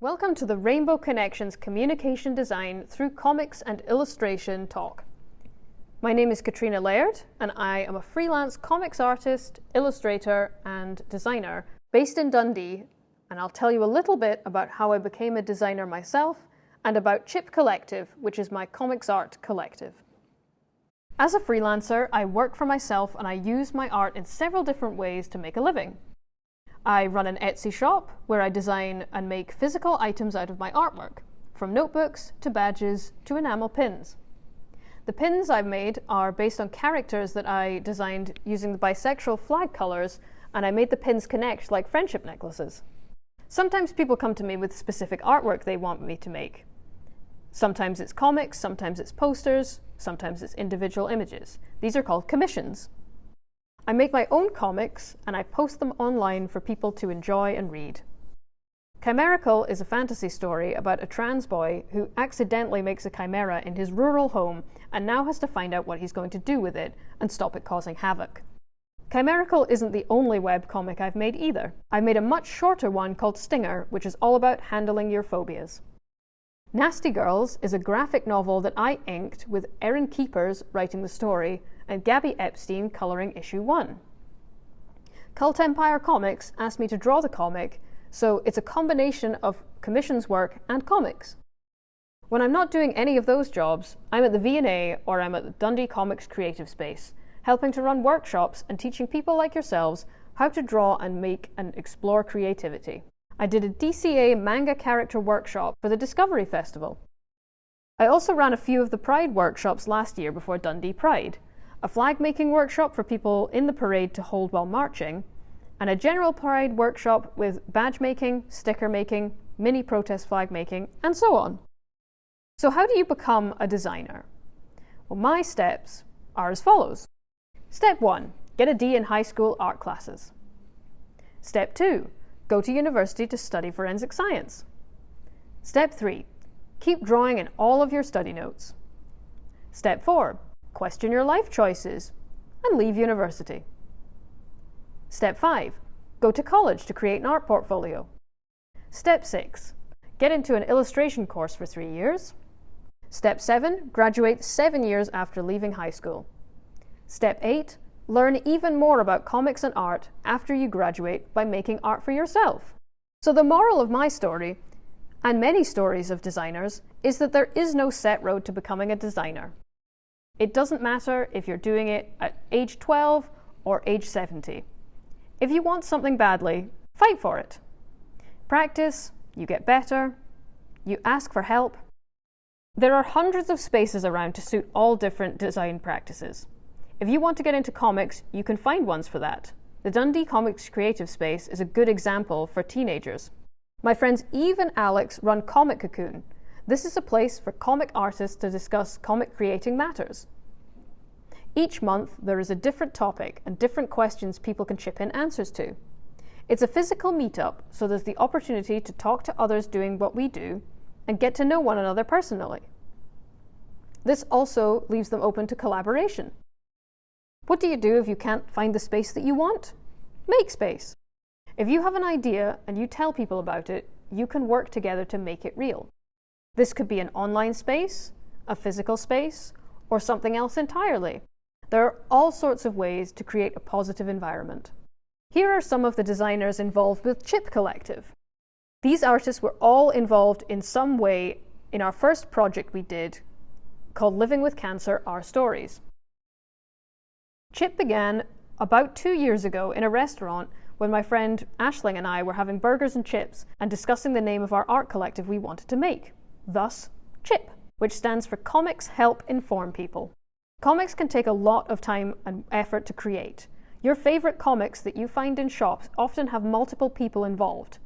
Welcome to the Rainbow Connections Communication Design through Comics and Illustration talk. My name is Katrina Laird and I am a freelance comics artist, illustrator and designer based in Dundee, and I'll tell you a little bit about how I became a designer myself and about Chip Collective, which is my comics art collective. As a freelancer, I work for myself and I use my art in several different ways to make a living. I run an Etsy shop where I design and make physical items out of my artwork, from notebooks to badges to enamel pins. The pins I've made are based on characters that I designed using the bisexual flag colours, and I made the pins connect like friendship necklaces. Sometimes people come to me with specific artwork they want me to make. Sometimes it's comics, sometimes it's posters, sometimes it's individual images. These are called commissions. I make my own comics and I post them online for people to enjoy and read. Chimerical is a fantasy story about a trans boy who accidentally makes a chimera in his rural home and now has to find out what he's going to do with it and stop it causing havoc. Chimerical isn't the only webcomic I've made either. I made a much shorter one called Stinger, which is all about handling your phobias. Nasty Girls is a graphic novel that I inked with Erin Keepers writing the story and Gabby Epstein colouring issue 1. Cult Empire Comics asked me to draw the comic, so it's a combination of commissions work and comics. When I'm not doing any of those jobs, I'm at the V&A or I'm at the Dundee Comics Creative Space, helping to run workshops and teaching people like yourselves how to draw and make and explore creativity. I did a DCA manga character workshop for the Discovery Festival. I also ran a few of the Pride workshops last year before Dundee Pride, a flag making workshop for people in the parade to hold while marching, and a general Pride workshop with badge making, sticker making, mini protest flag making, and so on. So how do you become a designer? Well, my steps are as follows. Step 1, get a D in high school art classes. Step 2, go to university to study forensic science. Step 3, keep drawing in all of your study notes. Step 4, question your life choices and leave university. Step 5, go to college to create an art portfolio. Step 6, get into an illustration course for 3 years. Step 7, graduate 7 years after leaving high school. Step 8, learn even more about comics and art after you graduate by making art for yourself. So the moral of my story, and many stories of designers, is that there is no set road to becoming a designer. It doesn't matter if you're doing it at age 12 or age 70. If you want something badly, fight for it. Practice, you get better, you ask for help. There are hundreds of spaces around to suit all different design practices. If you want to get into comics, you can find ones for that. The Dundee Comics Creative Space is a good example for teenagers. My friends Eve and Alex run Comic Cocoon. This is a place for comic artists to discuss comic creating matters. Each month there is a different topic and different questions people can chip in answers to. It's a physical meetup, so there's the opportunity to talk to others doing what we do and get to know one another personally. This also leaves them open to collaboration. What do you do if you can't find the space that you want? Make space. If you have an idea and you tell people about it, you can work together to make it real. This could be an online space, a physical space, or something else entirely. There are all sorts of ways to create a positive environment. Here are some of the designers involved with Chip Collective. These artists were all involved in some way in our first project we did called Living with Cancer, Our Stories. Chip began about 2 years ago in a restaurant when my friend Aisling and I were having burgers and chips and discussing the name of our art collective we wanted to make. Thus, CHIP, which stands for Comics Help Inform People. Comics can take a lot of time and effort to create. Your favourite comics that you find in shops often have multiple people involved.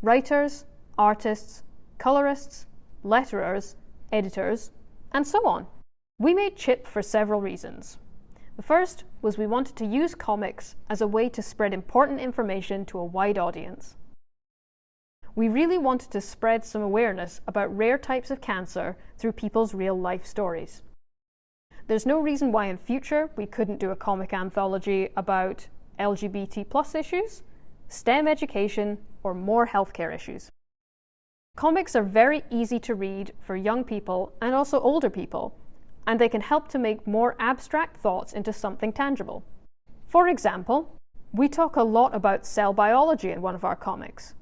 Writers, artists, colourists, letterers, editors, and so on. We made CHIP for several reasons. The first was we wanted to use comics as a way to spread important information to a wide audience. We really wanted to spread some awareness about rare types of cancer through people's real life stories. There's no reason why in future we couldn't do a comic anthology about LGBT+ issues, STEM education, or more healthcare issues. Comics are very easy to read for young people and also older people, and they can help to make more abstract thoughts into something tangible. For example, we talk a lot about cell biology in one of our comics.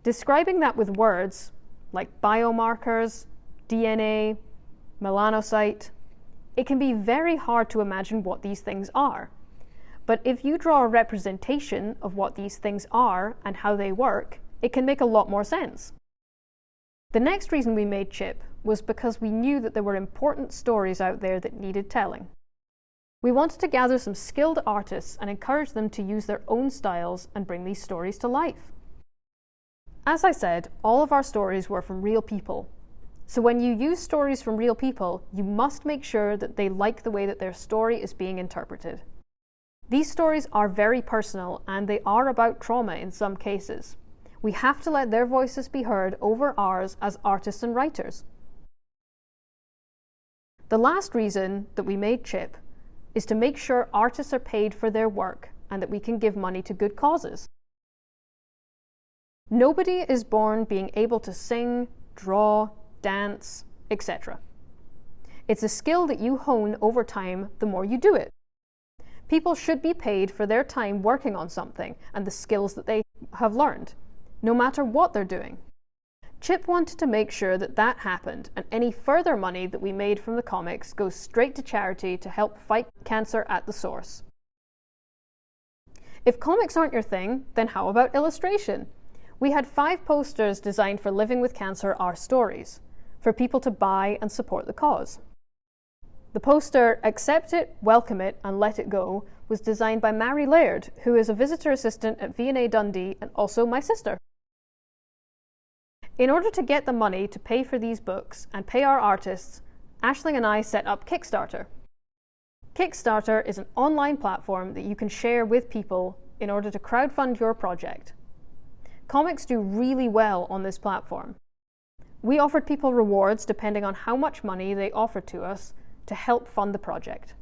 Describing that with words like biomarkers, DNA, melanocyte, it can be very hard to imagine what these things are. But if you draw a representation of what these things are and how they work, it can make a lot more sense. The next reason we made Chip was because we knew that there were important stories out there that needed telling. We wanted to gather some skilled artists and encourage them to use their own styles and bring these stories to life. As I said, all of our stories were from real people. So when you use stories from real people, you must make sure that they like the way that their story is being interpreted. These stories are very personal and they are about trauma in some cases. We have to let their voices be heard over ours as artists and writers. The last reason that we made Chip is to make sure artists are paid for their work and that we can give money to good causes. Nobody is born being able to sing, draw, dance, etc. It's a skill that you hone over time the more you do it. People should be paid for their time working on something and the skills that they have learned, no matter what they're doing. Chip wanted to make sure that that happened, and any further money that we made from the comics goes straight to charity to help fight cancer at the source. If comics aren't your thing, then how about illustration? We had 5 posters designed for Living with Cancer, Our Stories, for people to buy and support the cause. The poster, Accept It, Welcome It and Let It Go, was designed by Mary Laird, who is a visitor assistant at V&A Dundee and also my sister. In order to get the money to pay for these books and pay our artists, Aisling and I set up Kickstarter. Kickstarter is an online platform that you can share with people in order to crowdfund your project. Comics do really well on this platform. We offered people rewards depending on how much money they offered to us to help fund the project.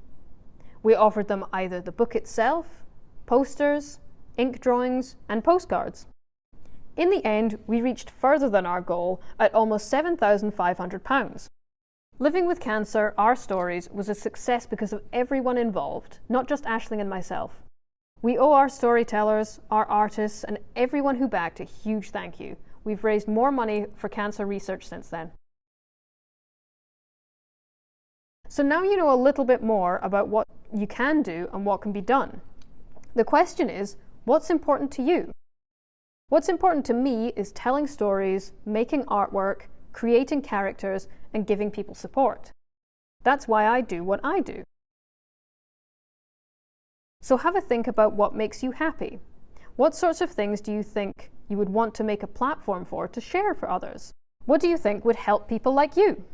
We offered them either the book itself, posters, ink drawings, and postcards. In the end, we reached further than our goal at almost £7,500. Living with Cancer, Our Stories was a success because of everyone involved, not just Aisling and myself. We owe our storytellers, our artists, and everyone who backed a huge thank you. We've raised more money for cancer research since then. So now you know a little bit more about what you can do and what can be done. The question is, what's important to you? What's important to me is telling stories, making artwork, creating characters, and giving people support. That's why I do what I do. So have a think about what makes you happy. What sorts of things do you think you would want to make a platform for to share for others? What do you think would help people like you?